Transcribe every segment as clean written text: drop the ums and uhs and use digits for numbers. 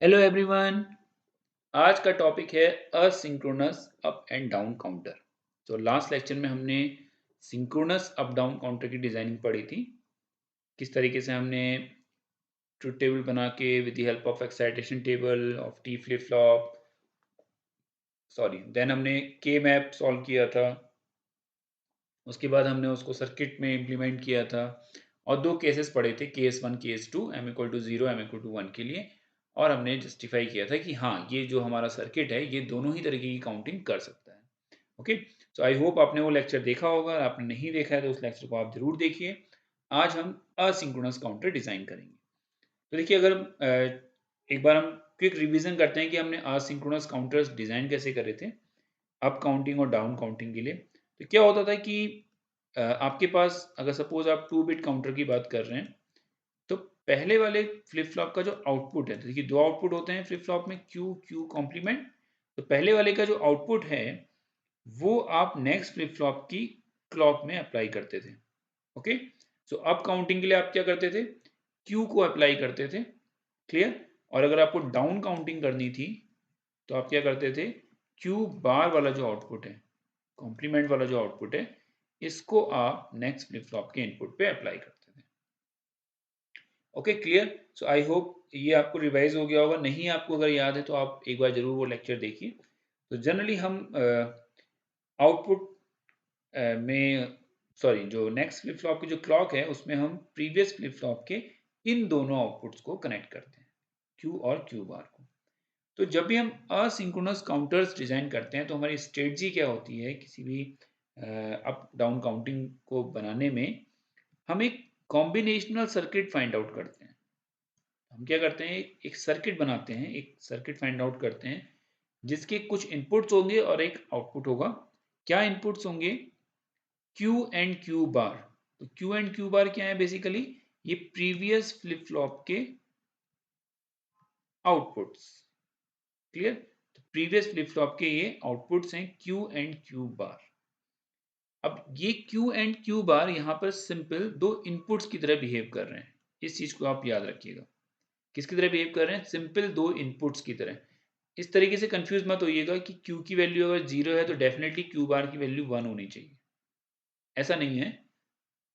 Hello everyone. आज का topic है asynchronous up and down counter. तो लास्ट लेक्चर में हमने सिंक्रोनस अप डाउन काउंटर की डिजाइनिंग पढ़ी थी। किस तरीके से हमने ट्रुथ टेबल बना के with the help of excitation table of T flip flop then हमने के मैप सॉल्व किया था। उसके बाद हमने उसको सर्किट में इम्प्लीमेंट किया था और दो केसेस पढ़े थे, case one case two, M equal to zero M equal to one के लिए। और हमने जस्टिफाई किया था कि हाँ, ये जो हमारा सर्किट है ये दोनों ही तरीके की काउंटिंग कर सकता है। ओके, सो आई होप आपने वो लेक्चर देखा होगा। अगर आपने नहीं देखा है तो उस लेक्चर को आप जरूर देखिए। आज हम असिंक्रोनस काउंटर डिजाइन करेंगे। तो देखिए, अगर एक बार हम क्विक रिवीजन करते हैं कि हमने असिंक्रोनस काउंटर्स डिजाइन कैसे करे थे अप काउंटिंग और डाउन काउंटिंग के लिए। तो क्या होता था कि आपके पास अगर सपोज आप 2 बिट काउंटर की बात कर रहे हैं, तो पहले वाले फ्लिप फ्लॉप का जो आउटपुट है, तो देखिए दो आउटपुट होते हैं फ्लिप फ्लॉप में, क्यू क्यू कॉम्प्लीमेंट। तो पहले वाले का जो आउटपुट है वो आप नेक्स्ट फ्लिप फ्लॉप की क्लॉक में अप्लाई करते थे। ओके, सो अप काउंटिंग के लिए आप क्या करते थे, क्यू को अप्लाई करते थे। क्लियर। और अगर आपको डाउन काउंटिंग करनी थी तो आप क्या करते थे, क्यू बार वाला जो आउटपुट है, कॉम्प्लीमेंट वाला जो आउटपुट है, इसको आप नेक्स्ट फ्लिप फ्लॉप के इनपुट पे अप्लाई करते थे। Okay, clear. So I hope ये आपको रिवाइज हो गया होगा। नहीं आपको अगर याद है तो आप एक बार जरूर वो लेक्चर देखिए। तो जनरली हम आउटपुट में जो नेक्स्ट फ्लिप फ्लॉप की जो क्लॉक है उसमें हम प्रीवियस फ्लिप फ्लॉप के इन दोनों आउटपुट्स को कनेक्ट करते हैं, क्यू और क्यू बार को। तो जब भी हम असिंक्रोनस काउंटर्स डिजाइन करते हैं तो हमारी स्ट्रेटजी क्या होती है किसी भी अप डाउन काउंटिंग को बनाने में, हम एक कॉम्बिनेशनल सर्किट फाइंड आउट करते हैं। हम क्या करते हैं, एक सर्किट बनाते हैं, एक सर्किट फाइंड आउट करते हैं जिसके कुछ इनपुट्स होंगे और एक आउटपुट होगा। क्या इनपुट्स होंगे, Q एंड Q बार। तो Q एंड Q बार क्या है, बेसिकली ये प्रीवियस फ्लिप फ्लॉप के आउटपुट्स। क्लियर। तो प्रीवियस फ्लिप फ्लॉप के ये आउटपुट्स हैं Q एंड Q बार। अब ये Q एंड Q बार यहाँ पर सिंपल दो इनपुट्स की तरह बिहेव कर रहे हैं। इस चीज को आप याद रखिएगा। किसकी तरह बिहेव कर रहे हैं, सिंपल दो इनपुट्स की तरह। इस तरीके से कंफ्यूज मत होइएगा कि Q की वैल्यू अगर 0 है तो डेफिनेटली Q बार की वैल्यू 1 होनी चाहिए। ऐसा नहीं है।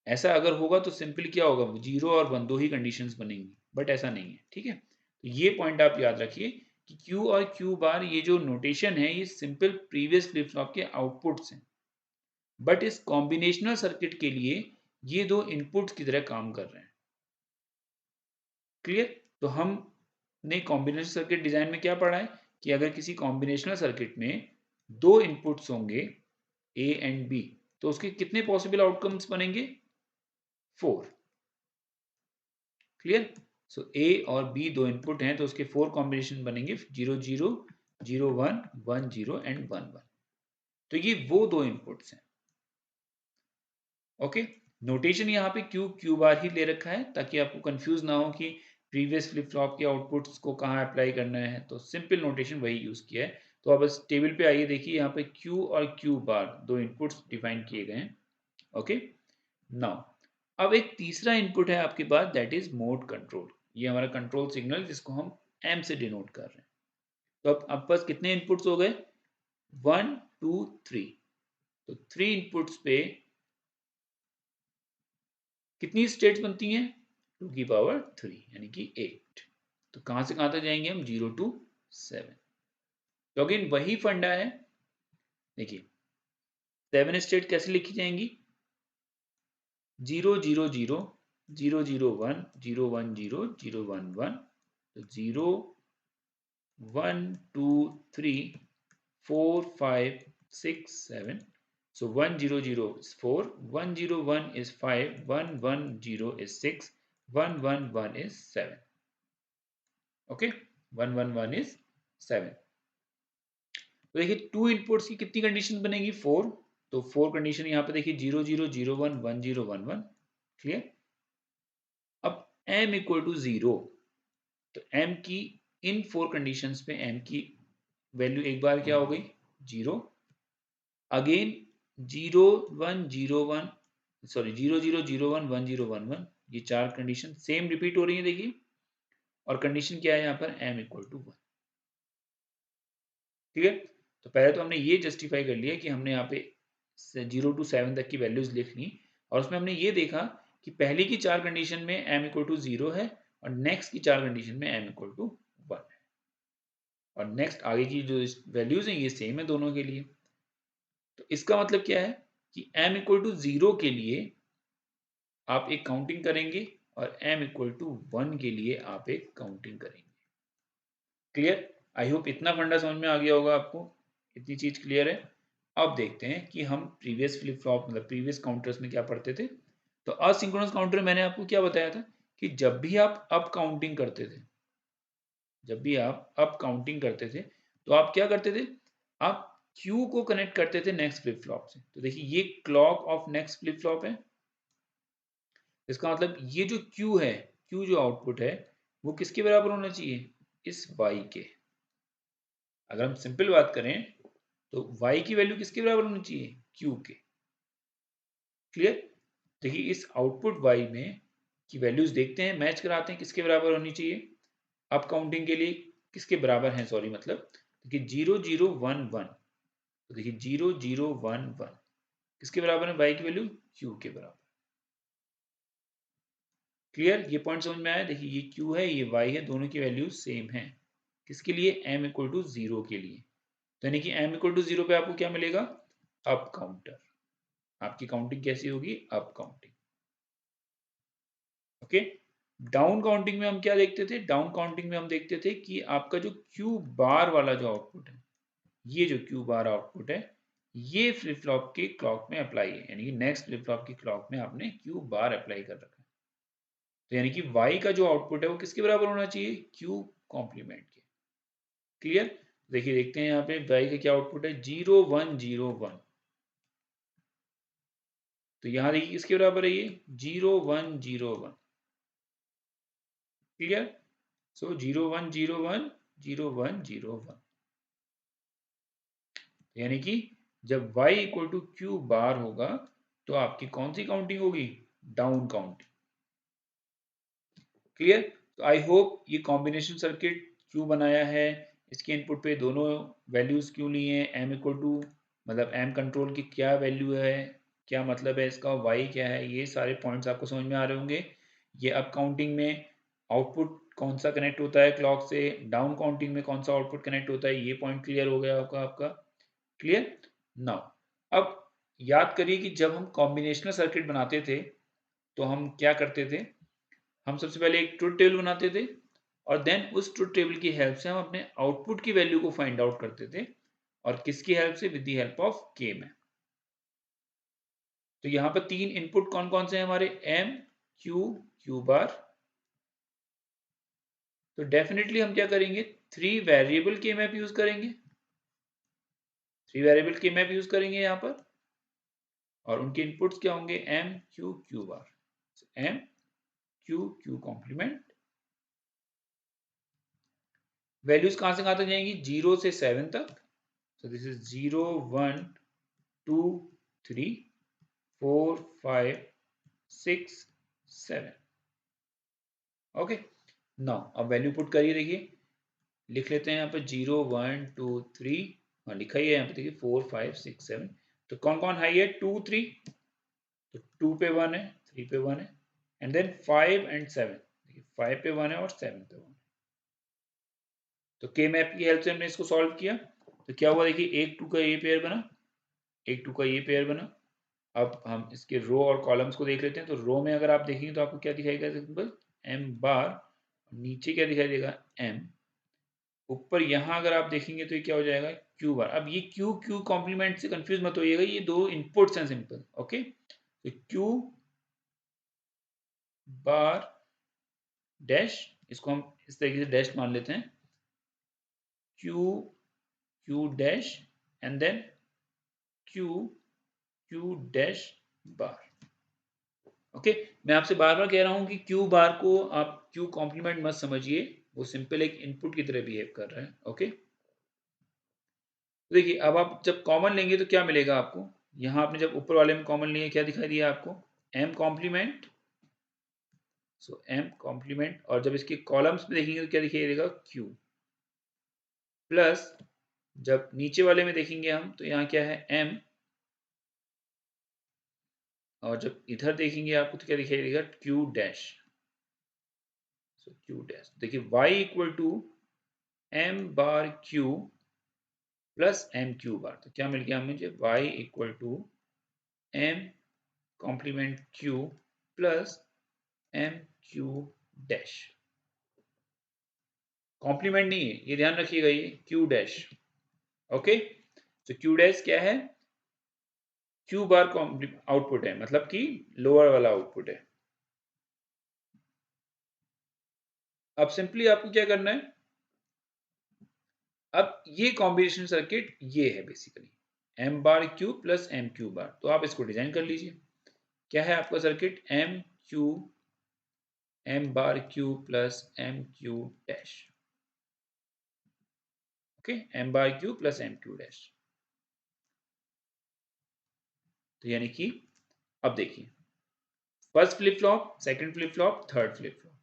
ऐसा अगर होगा तो सिंपली क्या होगा, 0 और 1 दो ही कंडीशंस बनेंगी, बट ऐसा नहीं है। ठीक है, तो ये पॉइंट आप याद रखिए कि Q और Q बार ये जो नोटेशन है ये सिंपल प्रीवियस फ्लिप फ्लॉप के आउटपुट्स हैं, बट इस कॉम्बिनेशनल सर्किट के लिए ये दो इनपुट्स की तरह काम कर रहे हैं। क्लियर। तो हमने कॉम्बिनेशन सर्किट डिजाइन में क्या पढ़ा है कि अगर किसी कॉम्बिनेशनल सर्किट में दो इनपुट्स होंगे ए एंड बी, तो उसके कितने पॉसिबल आउटकम्स बनेंगे, 4। क्लियर। सो ए और बी दो इनपुट हैं तो उसके 4 कॉम्बिनेशन बनेंगे, 0 0 0 1 1 0 एंड 1 1। तो ये वो दो इनपुट्स हैं। ओके, नोटेशन यहाँ पे क्यू क्यू बार ही ले रखा है ताकि आपको कंफ्यूज ना हो कि प्रीवियस फ्लिप फ्लॉप के आउटपुट्स को कहाँ अप्लाई करना है। तो सिंपल नोटेशन वही यूज किया है। तो आप बस टेबल पे आइए, देखिए यहाँ पे क्यू और क्यू बार दो इनपुट्स डिफाइन किए गए हैं। ओके, नाउ अब एक तीसरा इनपुट है आपके पास, दैट इज मोड कंट्रोल। ये हमारा कंट्रोल सिग्नल जिसको हम एम से डिनोट कर रहे हैं। तो अब आपके पास कितने इनपुट्स हो गए, 1 2 3। तो 3 इनपुट्स पे कितनी स्टेट्स बनती हैं, 2 की पावर 3 यानी कि 8। तो कहां से कहां तक जाएंगे हम, 0 to 7। तो अगेन वही फंडा है। देखिए 7 स्टेट कैसे लिखी जाएंगी, 0 0 0 0 0 1 0 1 0 0 1 1। तो 0 1 2 3 4 5 6 7। So 1 0 0 is 4, 1 0 1 is 5, 1 1 0 is 6, 1 1 1 is 7। Okay, 1 1 1 is 7। तो देखिए टू इनपुट्स की कितनी कंडीशन बनेगी, 4। तो 4 कंडीशन यहाँ पे देखिए, 0 0 0 1 1 0 1 1। क्लियर। अब m इक्वल टू 0, तो m की इन 4 कंडीशंस पे m की वैल्यू एक बार क्या हो गई, 0। अगेन 0 1 0 1 0 0 0 1 1 0 1 1, ये चार कंडीशन सेम रिपीट हो रही है देखिए। और कंडीशन क्या है यहाँ पर m इक्वल टू 1। ठीक है, तो पहले तो हमने ये जस्टिफाई कर लिया कि हमने यहाँ पे 0 to 7 तक की वैल्यूज लिख ली और उसमें हमने ये देखा कि पहली की 4 कंडीशन में m इक्वल टू 0 है और नेक्स्ट की 4 कंडीशन में m इक्वल टू 1 है और नेक्स्ट आगे की जो वैल्यूज हैं ये सेम है दोनों के लिए। तो इसका मतलब क्या है कि m इक्वल टू 0 के लिए आप एक काउंटिंग करेंगे और m इक्वल टू 1 के लिए आप एक काउंटिंग करेंगे। क्लियर? आई होप इतना फंडा समझ में आ गया होगा आपको, इतनी चीज क्लियर है। अब देखते हैं कि हम प्रीवियस फ्लिप फ्लॉप मतलब प्रीवियस काउंटर्स में क्या पढ़ते थे। तो असिंक्रोनस काउंटर मैंने आपको क्या बताया था कि जब भी आप अप काउंटिंग करते थे, जब भी आप अप काउंटिंग करते थे तो आप क्या करते थे, आप क्यू को कनेक्ट करते थे नेक्स्ट फ्लिप फ्लॉप से। तो देखिए ये clock of next flip flop है, इसका मतलब ये जो क्यू है, क्यू जो आउटपुट है वो किसके बराबर होना चाहिए, इस वाई के। अगर हम सिंपल बात करें तो y की वैल्यू किसके बराबर होनी चाहिए, q के। क्लियर? देखिए इस आउटपुट y में की वैल्यूज देखते हैं, मैच कराते हैं किसके बराबर होनी चाहिए अप काउंटिंग के लिए, किसके बराबर है सॉरी मतलब देखिए 0011। तो देखिए 0011 किसके बराबर है, y की वैल्यू q के बराबर। क्लियर? ये पॉइंट समझ में आया? देखिए ये q है ये y है, दोनों की वैल्यू सेम है। किसके लिए, m इक्वल टू 0 के लिए। तो यानी कि m इक्वल टू 0 पे आपको क्या मिलेगा, अप काउंटर। आपकी काउंटिंग कैसी होगी, up counting. Okay, down counting में हम क्या देखते थे, डाउन काउंटिंग में हम देखते थे कि आपका जो क्यू बार वाला जो आउटपुट है, ये जो क्यू बार आउटपुट है ये फ्लिप फ्लॉप के क्लॉक में अप्लाई है, यानी कि नेक्स्ट फ्लिप फ्लॉप की क्लॉक में आपने क्यू बार अप्लाई कर रखा है। तो यानी कि y का जो आउटपुट है वो किसके बराबर होना चाहिए, क्यू कॉम्प्लीमेंट के। क्लियर? देखिए देखते हैं यहाँ पे y का क्या आउटपुट है, 0101। तो यहाँ देखिए किसके बराबर है ये, 0101। क्लियर? सो 0101 0101, यानी कि जब y equal to Q bar होगा तो आपकी कौन सी काउंटिंग होगी, डाउन काउंटिंग। क्लियर? तो आई होप ये कॉम्बिनेशन सर्किट क्यों बनाया है, इसके इनपुट पे दोनों वैल्यूज क्यों ली हैं, m इक्वल टू मतलब m कंट्रोल की क्या वैल्यू है, क्या मतलब है इसका, y क्या है, ये सारे पॉइंट्स आपको समझ में आ रहे होंगे। ये अप काउंटिंग में आउटपुट कौन सा कनेक्ट होता है क्लॉक से, डाउन काउंटिंग में कौन सा आउटपुट कनेक्ट होता है, ये पॉइंट क्लियर हो गया आपका। क्लियर? नाउ अब याद करिए कि जब हम कॉम्बिनेशनल सर्किट बनाते थे तो हम क्या करते थे, हम सबसे पहले एक ट्रुथ टेबल बनाते थे और देन उस ट्रुथ टेबल की हेल्प से हम अपने आउटपुट की वैल्यू को फाइंड आउट करते थे, और किसकी हेल्प से, विद द हेल्प ऑफ के में। तो यहाँ पर तीन इनपुट कौन कौन से हैं हमारे, m q q बार। तो डेफिनेटली हम क्या करेंगे, थ्री वेरिएबल के मैप यूज करेंगे, थ्री वेरिएबल के मैप यूज करेंगे यहाँ पर, और उनके इनपुट्स क्या होंगे, m q q bar, m q q complement. Values कहां से कहां तक जाएंगी, 0 से 7 तक। So this is 0 1 2 3 4 5 6 7। Okay, now अब वैल्यू पुट करिए, देखिए लिख लेते हैं यहाँ पे 0 1 2 3, हाँ लिखा ही है यहाँ पे, देखिए 4 5 6 7। तो कौन कौन हाई है, 2 3, तो 2 पे 1 है, 3 पे 1 है, एंड देन 5 एंड 7, देखिए 5 पे 1 है और 7 पे 1 है। तो के मैप की हेल्प से हमने इसको सॉल्व किया, तो क्या हुआ देखिए, एक 2 का ये पेयर बना, एक 2 का ये पेयर बना। अब हम इसके रो और कॉलम्स को देख लेते हैं। तो रो में अगर आप देखेंगे तो आपको क्या दिखाई देगा, सिंपल m बार, नीचे क्या दिखाई देगा, m, ऊपर यहाँ अगर आप देखेंगे तो ये क्या हो जाएगा, q बार। अब ये q q कॉम्प्लीमेंट से कंफ्यूज मत होइएगा, ये दो इनपुट्स हैं सिंपल। ओके, तो q बार डैश, इसको हम इस तरीके से डैश मान लेते हैं, q q dash and then q q dash bar. Okay, मैं आपसे बार बार कह रहा हूं कि क्यू बार को आप क्यू कॉम्प्लीमेंट मत समझिए, वो सिंपल एक इनपुट की तरह बिहेव कर रहा है। ओके, देखिए अब आप जब कॉमन लेंगे तो क्या मिलेगा आपको, यहां आपने जब ऊपर वाले में कॉमन लिए क्या दिखाई दिया आपको, m कॉम्प्लीमेंट सो m कॉम्प्लीमेंट, और जब इसके कॉलम्स में देखेंगे तो क्या दिखाई देगा, q प्लस, जब नीचे वाले में देखेंगे हम तो यहाँ क्या है, m, और जब इधर देखेंगे आपको तो क्या दिखाई देगा, q डैश। सो q डैश, देखिए y equal to m bar q plus m q bar, तो क्या मिल गया मुझे, y equal to m complement q plus m q dash. Complement नहीं है, ये ध्यान रखिएगा, ये q डैश। ओके, तो q डैश क्या है, q बार आउटपुट है, मतलब कि लोअर वाला आउटपुट है। अब सिंपली आपको क्या करना है, अब ये कॉम्बिनेशन सर्किट ये है basically m bar q plus m q bar, तो आप इसको डिजाइन कर लीजिए। क्या है आपका circuit, m bar q plus m q dash. Okay, m bar q plus m q dash. तो यानी कि अब देखिए, first flip flop, second flip flop, third flip flop,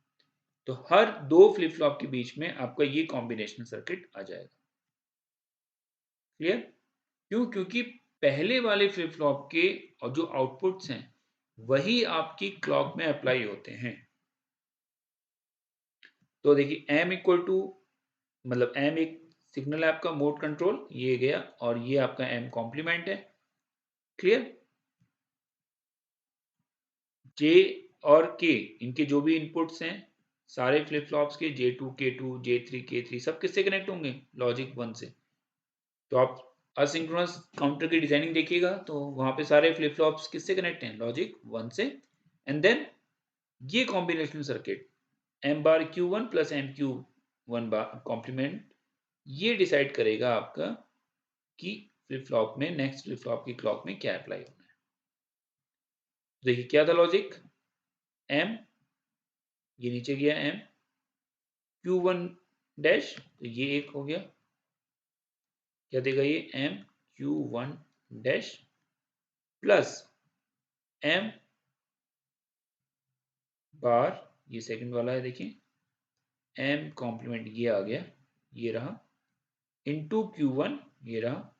तो हर दो फ्लिप फ्लॉप के बीच में आपका ये कॉम्बिनेशनल सर्किट आ जाएगा। क्लियर? क्यों? क्योंकि पहले वाले फ्लिप फ्लॉप के और जो आउटपुट्स हैं वही आपकी क्लॉक में अप्लाई होते हैं। तो देखिए m इक्वल टू, मतलब m एक सिग्नल है आपका मोड कंट्रोल, ये गया, और ये आपका m कॉम्प्लीमेंट है। क्लियर? J और K, इनके जो भी इनपुट्स हैं सारे फ्लिप फ्लॉप्स के, J2 K2 J3 K3, सब किससे कनेक्ट होंगे, लॉजिक 1 से। तो आप असिंक्रोनस काउंटर की डिजाइनिंग देखिएगा तो वहां पे सारे फ्लिप फ्लॉप्स किससे कनेक्ट हैं, लॉजिक 1 से। एंड देन ये कॉम्बिनेशन सर्किट m बार q1 प्लस m q1 बार कॉम्प्लीमेंट, ये डिसाइड करेगा आपका कि फ्लिप फ्लॉप में, नेक्स्ट फ्लिप फ्लॉप की क्लॉक में क्या अप्लाई होना है। देखिए क्या था लॉजिक, m, ये नीचे गया m q1 डैश, तो ये एक हो गया, क्या देगा ये, m q1 dash plus m बार, ये सेकंड वाला है देखिए, m कॉम्प्लीमेंट ये आ गया, ये रहा, इंटू q1 ये रहा,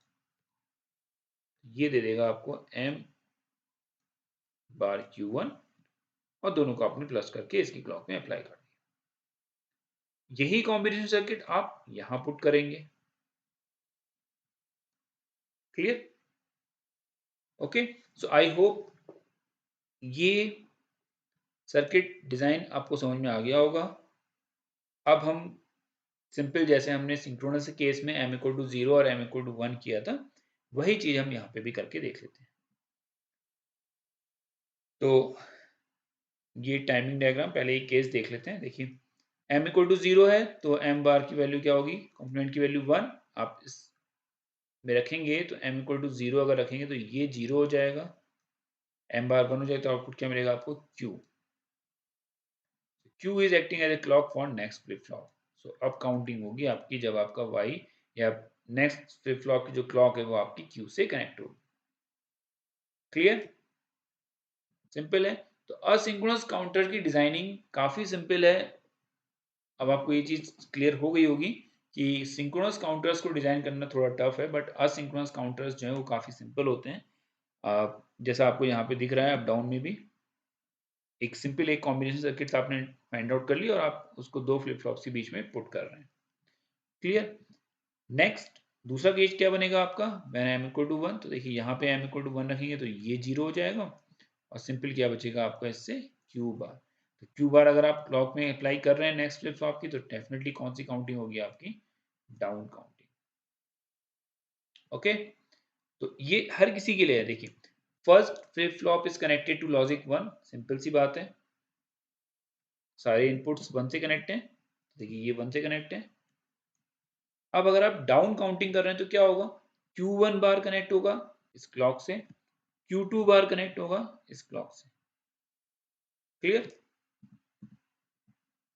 ये दे देगा आपको m बार q1, और दोनों को आपने प्लस करके इसकी क्लॉक में अप्लाई कर दिया। यही कॉम्बिनेशन सर्किट आप यहां पुट करेंगे। Clear? Okay, so I hope ये सर्किट डिजाइन आपको समझ में आ गया होगा। अब हम सिंपल, जैसे हमने सिंक्रोनस केस में m इक्वल टू 0 और m इक्वल टू 1 किया था, वही चीज हम यहाँ पे भी करके देख लेते हैं। तो ये टाइमिंग डायग्राम, पहले एक केस देख लेते हैं। देखिए m इक्वल टू 0 है तो m बार की वैल्यू क्या होगी, कॉम्पोनेंट की वैल्यू 1, आप इस में रखेंगे तो m इक्वल टू 0 अगर रखेंगे तो ये 0 हो जाएगा, m बार 1 हो जाएगा, तो आउटपुट क्या मिलेगा आपको, q। q is acting as a clock for next flip flop. So अब काउंटिंग होगी आपकी जब आपका y या नेक्स्ट फ्लिप फ्लॉप की जो क्लॉक है वो आपकी q से कनेक्ट होगी। क्लियर? सिंपल है। तो असिंक्रोनस काउंटर की डिजाइनिंग काफी सिंपल है। अब आपको ये चीज क्लियर हो गई होगी कि सिंक्रोनस काउंटर्स को डिजाइन करना थोड़ा टफ है, बट असिंक्रोनस काउंटर्स जो है वो काफी सिंपल होते हैं। जैसा आपको यहाँ पे दिख रहा है, अप डाउन में भी एक सिंपल एक कॉम्बिनेशन सर्किट आपने फाइंड आउट कर ली और आप उसको दो फ्लिप फ्लॉप्स के बीच में पुट कर रहे हैं। क्लियर? नेक्स्ट दूसरा केस क्या बनेगा आपका, व्हेन m इक्वल टू 1, तो देखिए यहाँ पे m इक्वल टू 1 रखेंगे तो ये 0 हो जाएगा, और सिंपल क्या बचेगा आपका इससे, q बार। तो q बार अगर आप क्लॉक में अप्लाई कर रहे हैं नेक्स्ट फ्लिप फ्लॉप की, तो डेफिनेटली कौन सी काउंटिंग होगी आपकी, डाउन काउंटिंग। ओके, तो ये हर किसी के लिए है। देखिए first flip flop is connected to logic 1, simple सी बात है, सारे इनपुट्स 1 से कनेक्ट हैं, देखिए ये 1 से कनेक्ट है। अब अगर आप डाउन काउंटिंग कर रहे हैं तो क्या होगा, Q1 बार कनेक्ट होगा इस क्लॉक से, Q2 बार कनेक्ट होगा इस क्लॉक से। क्लियर?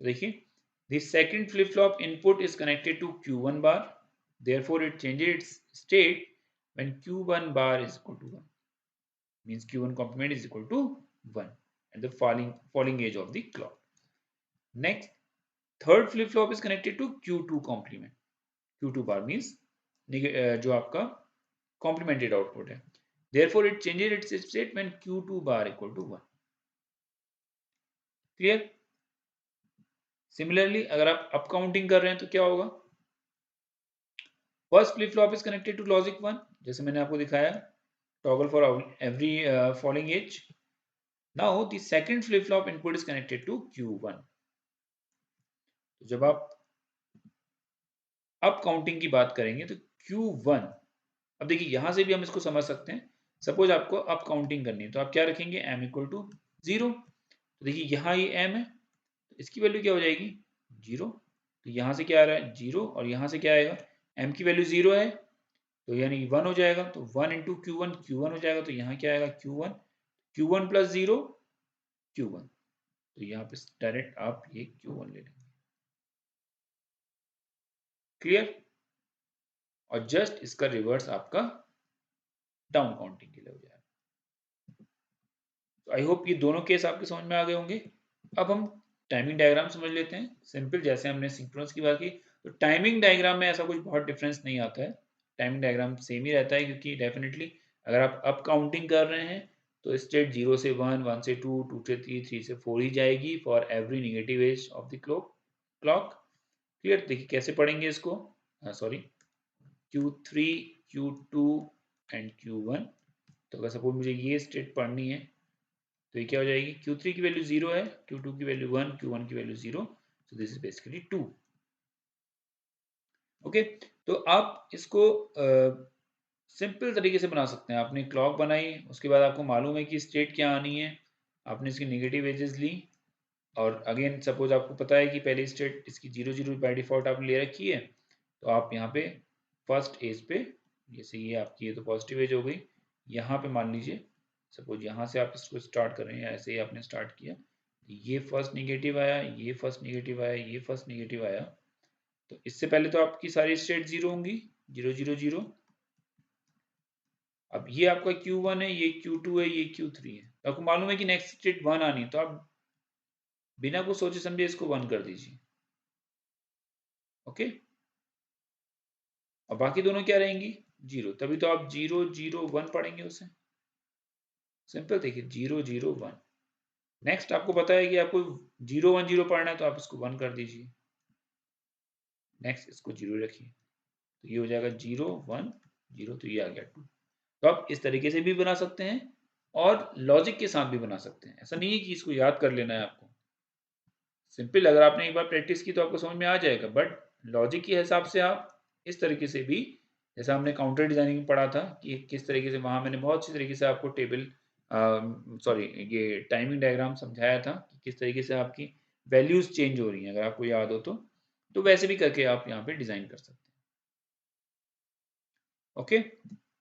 देखिए the second flip flop input is connected to Q1 bar, therefore it changes its state when Q1 bar is equal to 1, means Q1 complement is equal to 1 at the falling edge of the clock. Next third flip flop is connected to Q2 complement. Q2 bar means जो आपका complemented output है. Therefore it changes its state when Q2 bar equal to 1. Clear. Similarly अगर आप up counting कर रहे हैं तो क्या होगा. First flip flop is connected to logic 1, जैसे मैंने आपको दिखाया, toggle for every following edge. Now the second flip flop input is connected to Q1. तो जब आप अप काउंटिंग की बात करेंगे तो Q1, अब देखिए यहां से भी हम इसको समझ सकते हैं. सपोज आपको अप काउंटिंग करनी है तो आप क्या रखेंगे, m इक्वल टू 0. तो देखिए यहाँ ये m है, तो इसकी वैल्यू क्या हो जाएगी 0. तो यहाँ से क्या आ रहा है 0 और यहाँ से क्या आएगा, m की वैल्यू 0 है तो यानी 1 हो जाएगा. तो 1 इंटू Q1 Q1 हो जाएगा. तो यहाँ क्या आएगा Q1 प्लस 0 Q1. तो यहाँ पे डायरेक्ट आप ये Q1 ले लेंगे. क्लियर. और जस्ट इसका रिवर्स आपका डाउन काउंटिंग के लिए हो जाएगा. आई होप ये दोनों केस आपके समझ में आ गए होंगे. अब हम टाइमिंग डायग्राम समझ लेते हैं. सिंपल जैसे हमने सिंक्रोनस की बात की, तो टाइमिंग डायग्राम में ऐसा कुछ बहुत डिफरेंस नहीं आता है. टाइमिंग डायग्राम सेम ही रहता है, क्योंकि डेफिनेटली अगर आप अप काउंटिंग कर रहे हैं तो स्टेट 0 से 1, 1 से 2, 2 से 3, 3 से 4 ही जाएगी for every negative edge of the clock. Clear. देखिए कैसे पढ़ेंगे इसको. Sorry, Q3, Q2 and Q1. तो अगर सपोज मुझे ये स्टेट पढ़नी है तो ये क्या हो जाएगी, Q3 की वैल्यू 0 है, Q2 की वैल्यू 1, Q1 की value 0. So this is basically 2. Okay. तो आप इसको सिंपल तरीके से बना सकते हैं. आपने क्लॉक बनाई, उसके बाद आपको मालूम है कि स्टेट क्या आनी है, आपने इसकी नेगेटिव एजेस ली, और अगेन सपोज आपको पता है कि पहली स्टेट इसकी 0 0 बाय डिफॉल्ट आपने ले रखी है. तो आप यहाँ पे फर्स्ट एज पे, जैसे ये आपकी ये तो पॉजिटिव एज हो गई, यहाँ पे मान लीजिए सपोज यहाँ से आप इसको स्टार्ट कर रहे हैं, ऐसे ही आपने स्टार्ट किया, ये फर्स्ट नेगेटिव आया, ये फर्स्ट नेगेटिव आया, ये फर्स्ट नेगेटिव आया. तो इससे पहले तो आपकी सारी स्टेट 0 होंगी, 0 0 0. अब ये आपका Q1 है, ये Q2 है, ये Q3 है. तो आपको मालूम है कि नेक्स्ट स्टेट 1 आनी है, तो आप बिना कुछ सोचे समझे इसको 1 कर दीजिए. ओके. और बाकी दोनों क्या रहेंगी 0. तभी तो आप 0 0 1 पढ़ेंगे उसे. सिंपल. देखिए 0 0 1. नेक्स्ट आपको पता है कि आपको 0 1 0 पढ़ना है, तो आप इसको 1 कर दीजिए. नेक्स्ट इसको 0 रखिए, तो ये हो जाएगा 0 1 0. तो ये आ गया 2. तो आप इस तरीके से भी बना सकते हैं और लॉजिक के साथ भी बना सकते हैं. ऐसा नहीं है कि इसको याद कर लेना है आपको. सिंपल अगर आपने एक बार प्रैक्टिस की तो आपको समझ में आ जाएगा. बट लॉजिक के हिसाब से आप इस तरीके से भी, जैसा हमने काउंटर डिजाइनिंग पढ़ा था कि किस तरीके से, वहां मैंने बहुत सी तरीके से आपको टेबल सॉरी ये टाइमिंग डायग्राम समझाया था कि किस तरीके से आपकी वैल्यूज चेंज हो रही हैं. अगर आपको याद हो तो वैसे भी करके आप यहाँ पे डिजाइन कर सकते हैं. ओके.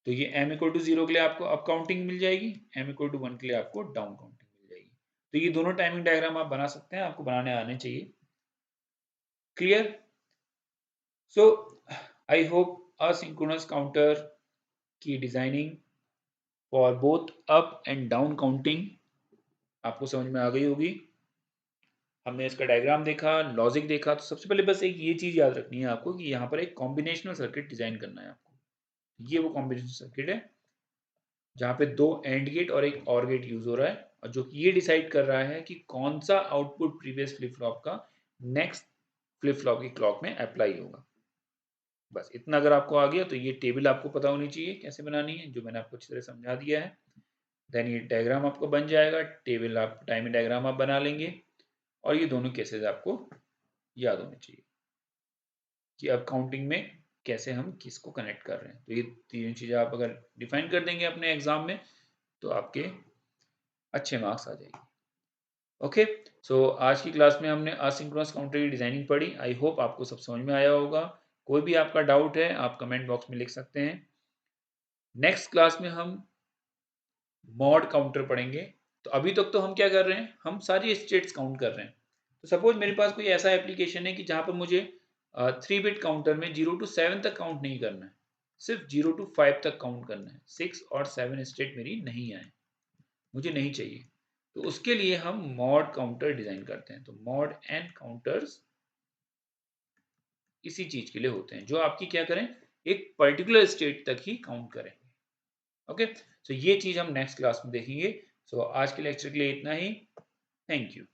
तो ये m इक्वल टू 0 के लिए आपको अप काउंटिंग मिल जाएगी, m इक्वल टू 1 के लिए आपको डाउन काउंटिंग मिल जाएगी. तो ये दोनों टाइमिंग डायग्राम आप बना सकते हैं, आपको बनाने आने चाहिए. Clear. So I hope asynchronous counter की designing for both up and down counting आपको समझ में आ गई होगी. हमने इसका डायग्राम देखा, लॉजिक देखा. तो सबसे पहले बस एक ये चीज याद रखनी है आपको कि यहाँ पर एक कॉम्बिनेशनल सर्किट डिजाइन करना है आपको. ये वो कॉम्बिनेशनल सर्किट है जहाँ पे 2 एंड गेट और एक और गेट यूज हो रहा है, और जो कि ये डिसाइड कर रहा है कि कौन सा आउटपुट प्रीवियस फ्लिप फ्लॉप का नेक्स्ट फ्लिप फ्लॉप की क्लॉक में अप्लाई होगा. बस इतना अगर आपको आ गया तो ये टेबल आपको पता होनी चाहिए कैसे बनानी है, जो मैंने आपको अच्छी तरह समझा दिया है. देन ये डायग्राम आपको बन जाएगा, टेबल आप टाइमिंग डायग्राम आप बना लेंगे, और ये दोनों केसेस आपको याद होने चाहिए कि अब काउंटिंग में कैसे हम किसको कनेक्ट कर रहे हैं. तो ये तीन चीजें आप अगर डिफाइन कर देंगे अपने एग्जाम में तो आपके अच्छे मार्क्स आ जाएंगे. ओके. सो आज की क्लास में हमने असिंक्रोनस काउंटर की डिजाइनिंग पढ़ी. आई होप आपको सब समझ में आया होगा. कोई भी आपका डाउट है आप कमेंट बॉक्स में लिख सकते हैं. नेक्स्ट क्लास में हम मॉड काउंटर पढ़ेंगे. तो अभी तक तो हम क्या कर रहे हैं, हम सारी स्टेट्स काउंट कर रहे हैं. तो सपोज मेरे पास कोई ऐसा एप्लीकेशन है कि जहां पर मुझे 3 बिट काउंटर में 0 to 7 तक काउंट नहीं करना है, सिर्फ 0 to 5 तक काउंट करना है. 6 और 7 स्टेट मेरी नहीं आए, मुझे नहीं चाहिए. तो उसके लिए हम मॉड काउंटर डिजाइन करते हैं। तो मॉड एन काउंटर्स इसी चीज के लिए होते हैं, जो आपकी क्या करें, एक पर्टिकुलर स्टेट तक ही काउंट करेंगे। ओके, सो ये चीज हम नेक्स्ट क्लास में देखेंगे। सो आज के लेक्चर के लिए इतना ही। Thank you.